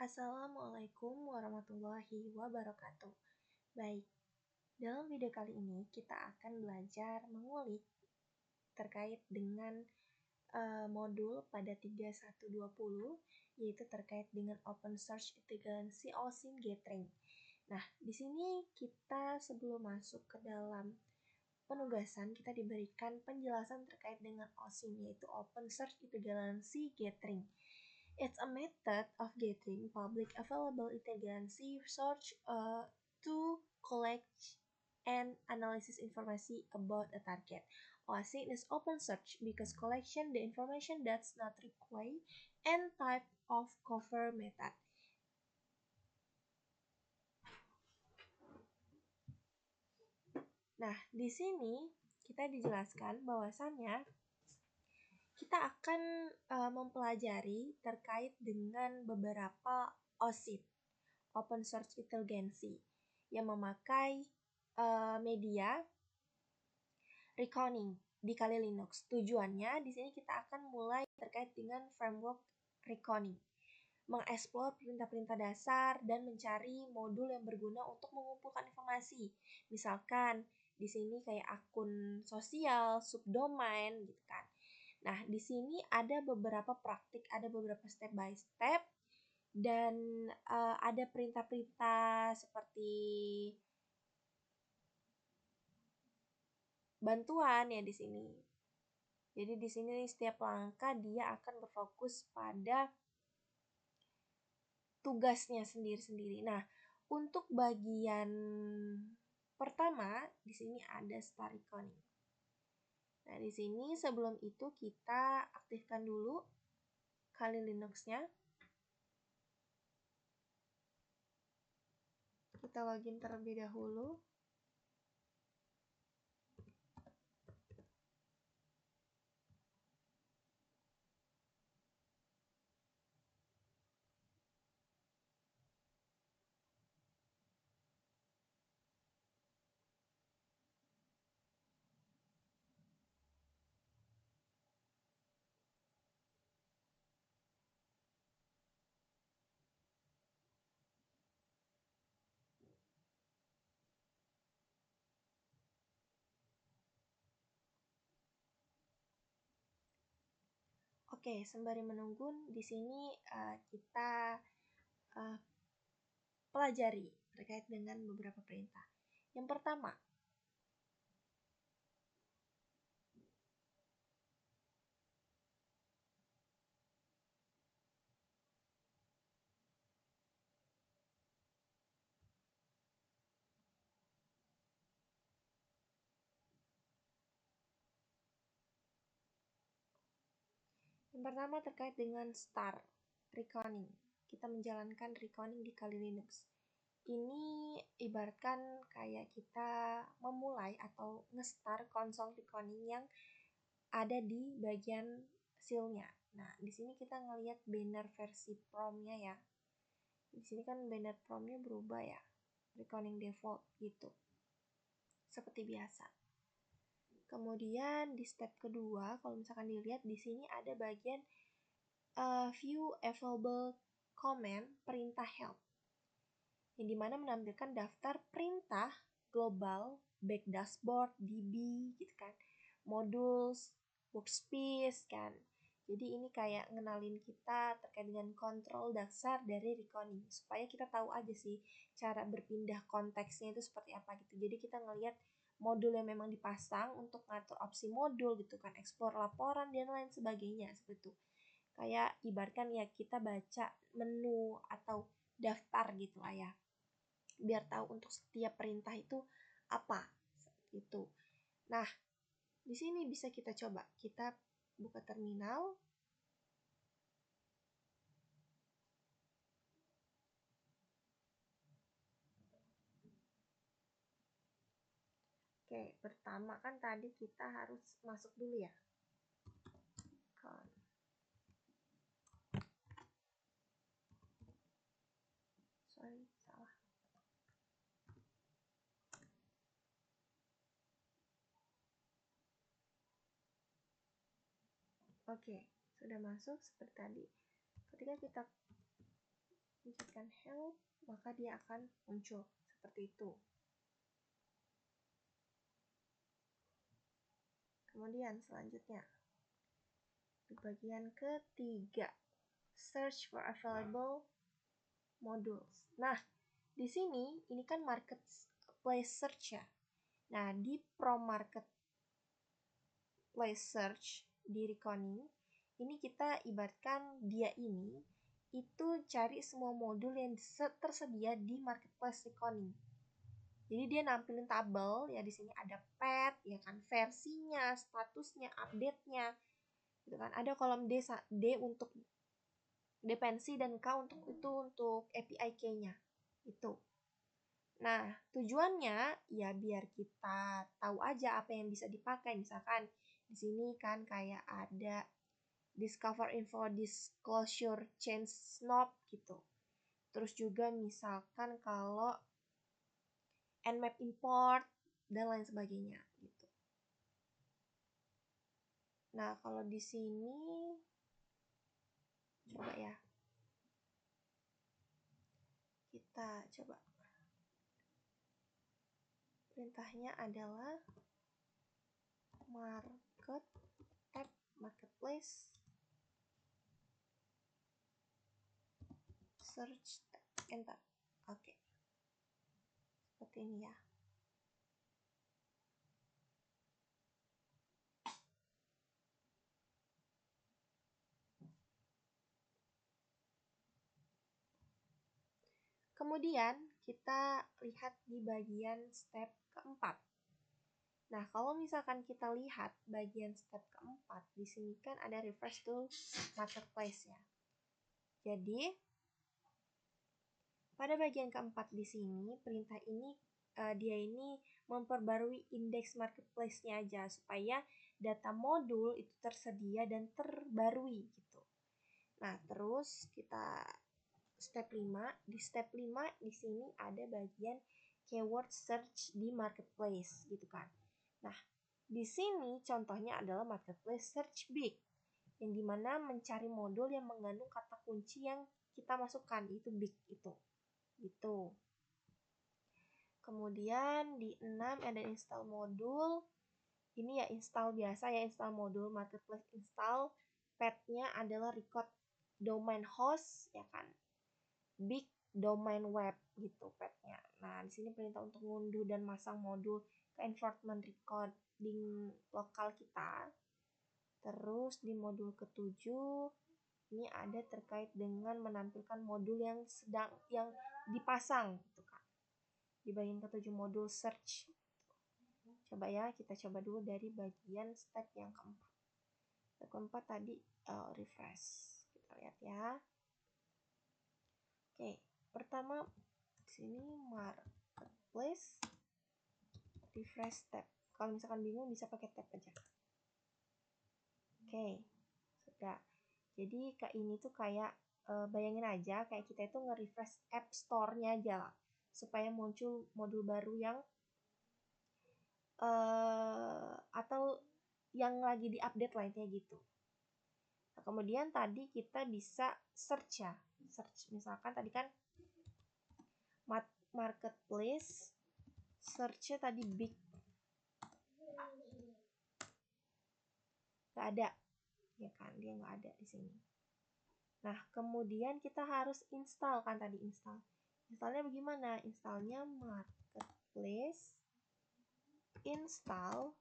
Assalamualaikum warahmatullahi wabarakatuh. Baik, dalam video kali ini kita akan belajar mengulik terkait dengan modul pada 3120, yaitu terkait dengan Open Search Integrasi OSINT Gathering. Nah, di sini kita sebelum masuk ke dalam penugasan, kita diberikan penjelasan terkait dengan OSINT, yaitu Open Search Integrasi Gathering. It's a method of gathering public available intelligence research to collect and analysis information about a target. OSINT is open search because collection the information that's not required and type of cover method. Nah, di sini kita dijelaskan bahwasannya kita akan mempelajari terkait dengan beberapa OSINT, Open Search Intelligence, yang memakai media Reckoning di Kali Linux. Tujuannya di sini kita akan mulai terkait dengan framework Reckoning, mengeksplor perintah-perintah dasar dan mencari modul yang berguna untuk mengumpulkan informasi. Misalkan di sini kayak akun sosial, subdomain gitu kan. Nah, di sini ada beberapa praktik, ada beberapa step by step, dan ada perintah-perintah seperti bantuan ya di sini. Jadi di sini setiap langkah dia akan berfokus pada tugasnya sendiri-sendiri. Nah, untuk bagian pertama di sini ada start reckoning. Nah, di sini sebelum itu kita aktifkan dulu Kali Linux-nya. Kita login terlebih dahulu. Oke, sembari menunggu di sini kita pelajari terkait dengan beberapa perintah. Yang pertama, terkait dengan start reckoning. Kita menjalankan reckoning di Kali Linux. Ini ibaratkan kayak kita memulai atau nge-start konsol reckoning yang ada di bagian seal-nya. Nah, di sini kita ngelihat banner versi prompt-nya ya. Di sini kan banner prompt-nya berubah ya. Reckoning default gitu. Seperti biasa. Kemudian di step kedua, kalau misalkan dilihat di sini ada bagian view available command perintah help, yang dimana menampilkan daftar perintah global, back dashboard, DB gitu kan, modules, workspace kan. Jadi ini kayak ngenalin kita terkait dengan kontrol dasar dari reckoning, supaya kita tahu aja sih cara berpindah konteksnya itu seperti apa gitu. Jadi kita ngelihat modul yang memang dipasang untuk ngatur opsi modul gitu kan, explore laporan dan lain sebagainya seperti itu. Kayak ibaratkan ya kita baca menu atau daftar gitu lah ya, biar tahu untuk setiap perintah itu apa itu. Nah, di sini bisa kita coba, kita buka terminal. Oke, pertama kan tadi kita harus masuk dulu ya. Sorry, salah. Oke, sudah masuk seperti tadi. Ketika kita pencetkan help, maka dia akan muncul seperti itu. Kemudian selanjutnya di bagian ketiga, search for available modules. Nah, di sini ini kan marketplace search ya. Nah, di Pro Marketplace Search di Reckoning, ini kita ibaratkan dia ini itu cari semua modul yang tersedia di Marketplace Reckoning. Jadi dia nampilin tabel ya, di sini ada pet ya kan, versinya, statusnya, update-nya. Gitu kan. Ada kolom D untuk dependensi dan K untuk API key-nya. Itu. Nah, tujuannya ya biar kita tahu aja apa yang bisa dipakai. Misalkan di sini kan kayak ada discover info disclosure change snob gitu. Terus juga misalkan kalau nmap import dan lain sebagainya gitu. Nah, kalau di sini coba ya. Kita coba. Perintahnya adalah marketplace search enter. Oke. Seperti ini ya. Kemudian kita lihat di bagian step keempat. Nah, kalau misalkan kita lihat bagian step keempat, di sini kan ada refresh to marketplace ya. Jadi, pada bagian keempat di sini, perintah ini dia ini memperbarui indeks marketplace-nya aja supaya data modul itu tersedia dan terbarui gitu. Nah, terus kita step 5, di step 5 di sini ada bagian keyword search di marketplace gitu kan. Nah, di sini contohnya adalah marketplace search big, yang dimana mencari modul yang mengandung kata kunci yang kita masukkan, itu big itu. Gitu. Kemudian di 6 ada install modul. Ini ya install biasa ya, install modul marketplace install. Path-nya adalah record domain host ya kan. Big domain web gitu path-nya. Nah, di sini perintah untuk ngunduh dan masang modul ke environment recording lokal kita. Terus di modul ke-7 ini ada terkait dengan menampilkan modul yang dipasang gitu kan. Di bagian ke-7 modul search. Coba ya, kita coba dulu dari bagian step yang keempat. Step keempat tadi refresh. Kita lihat ya. Oke, pertama di sini marketplace refresh tab. Kalau misalkan bingung bisa pakai tab aja. Oke, sudah. Jadi ini tuh kayak bayangin aja kayak kita itu nge-refresh app store-nya aja lah, supaya muncul modul baru yang atau yang lagi di-update lah intinya gitu. Nah, kemudian tadi kita bisa search ya. Search misalkan tadi kan marketplace search-nya tadi big. Gak ada. Ya kan, dia gak ada di sini. Nah, kemudian kita harus install kan tadi install. Installnya bagaimana? Installnya marketplace install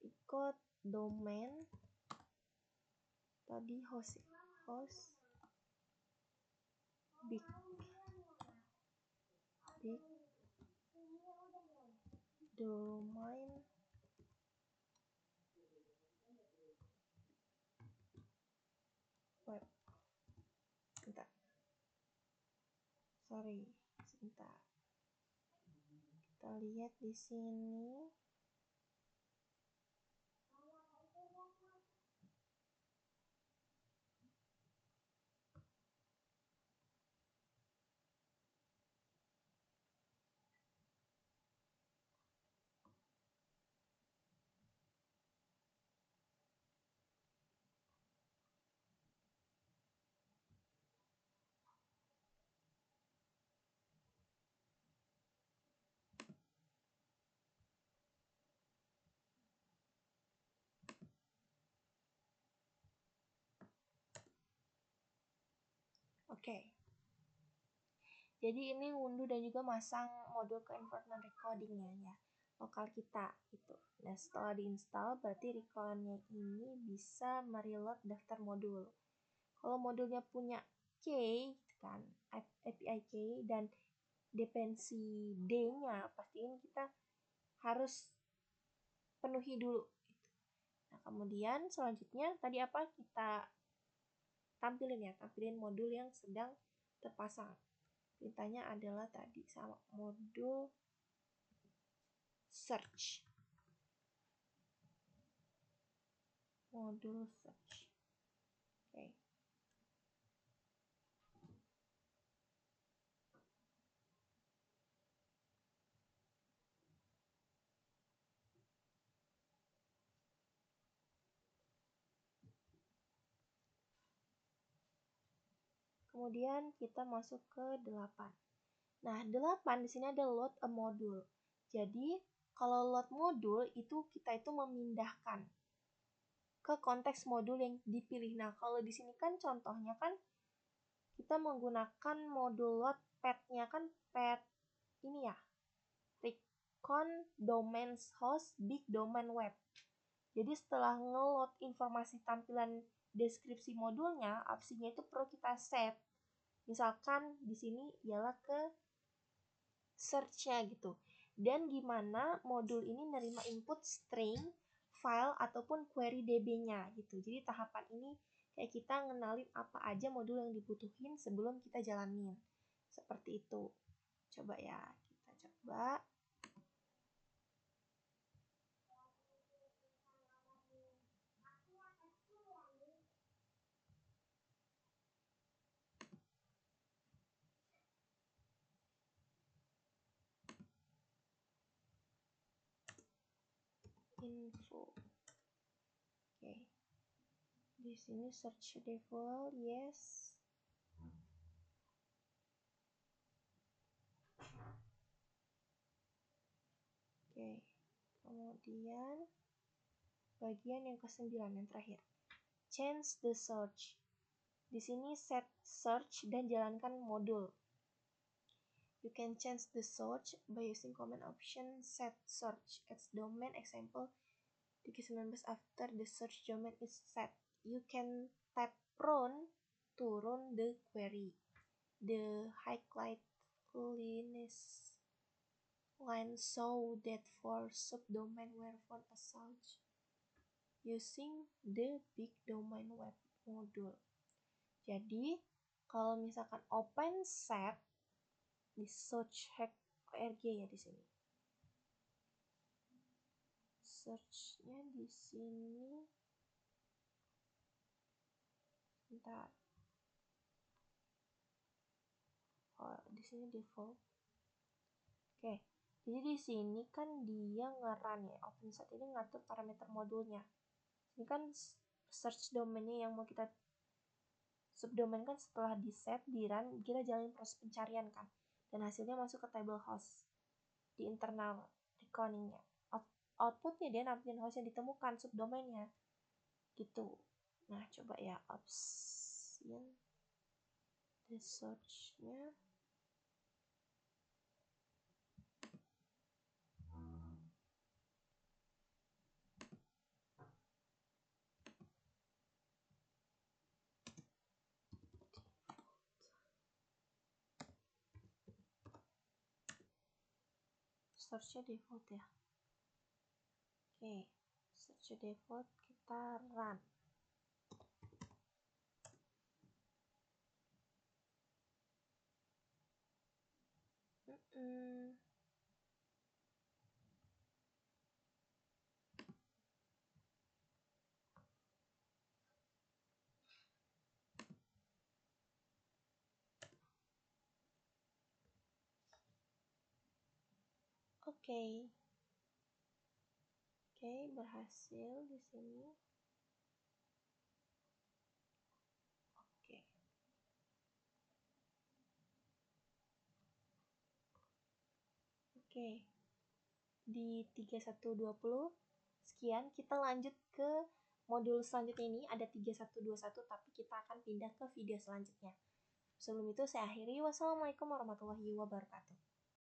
record domain tadi host big domain web. Sebentar. Sebentar. Kita lihat di sini. Oke. Jadi ini ngunduh dan juga masang modul ke environment recordingnya ya, lokal kita gitu. Nah setelah diinstal berarti recordnya ini bisa mereload daftar modul. Kalau modulnya punya key gitu kan, API key dan dependensi D-nya, pastiin kita harus penuhi dulu. Nah kemudian selanjutnya tadi apa kita tampilin modul yang sedang terpasang. Perintahnya adalah tadi sama modul search. Modul search. Oke. Kemudian kita masuk ke 8. Nah, 8 di sini ada load a module. Jadi, kalau load modul itu kita itu memindahkan ke konteks modul yang dipilih. Nah, kalau di sini kan contohnya kan kita menggunakan modul load path-nya kan path ini ya. Recon domains host big domain web. Jadi setelah nge-load informasi tampilan deskripsi modulnya, opsinya itu perlu kita set. Misalkan di sini ialah ke search-nya gitu. Dan gimana modul ini nerima input string, file, ataupun query DB-nya gitu. Jadi tahapan ini kayak kita ngenalin apa aja modul yang dibutuhin sebelum kita jalanin. Seperti itu. Coba ya, kita coba. Info. Oke. Di sini search default, yes. Oke. Kemudian bagian yang ke-9 yang terakhir. Change the search. Di sini set search dan jalankan modul. You can change the search by using command option set search as domain example 19 after the search domain is set. You can tap run to run the query. The highlight line show that for subdomain were found a search using the big domain web module. Jadi kalau misalkan open set di search hack org ya di sini. Search-nya di sini. Bentar. Oh, di sini default. Oke. Jadi di sini kan dia nge-run ya. OpenSet ini ngatur parameter modulnya. Ini kan search domainnya yang mau kita subdomain kan setelah di set, di run, kita jalanin proses pencarian kan. Dan hasilnya masuk ke table host di internal reckoningnya. Outputnya dia nampilin host yang ditemukan subdomainnya gitu. Nah coba ya option the search-nya. Search-nya default ya. Oke, search default kita run. Oke, berhasil di sini. Oke. Di 3120 sekian kita lanjut ke modul selanjutnya. Ini ada 3121 tapi kita akan pindah ke video selanjutnya. Sebelum itu saya akhiri. Wassalamualaikum warahmatullahi wabarakatuh.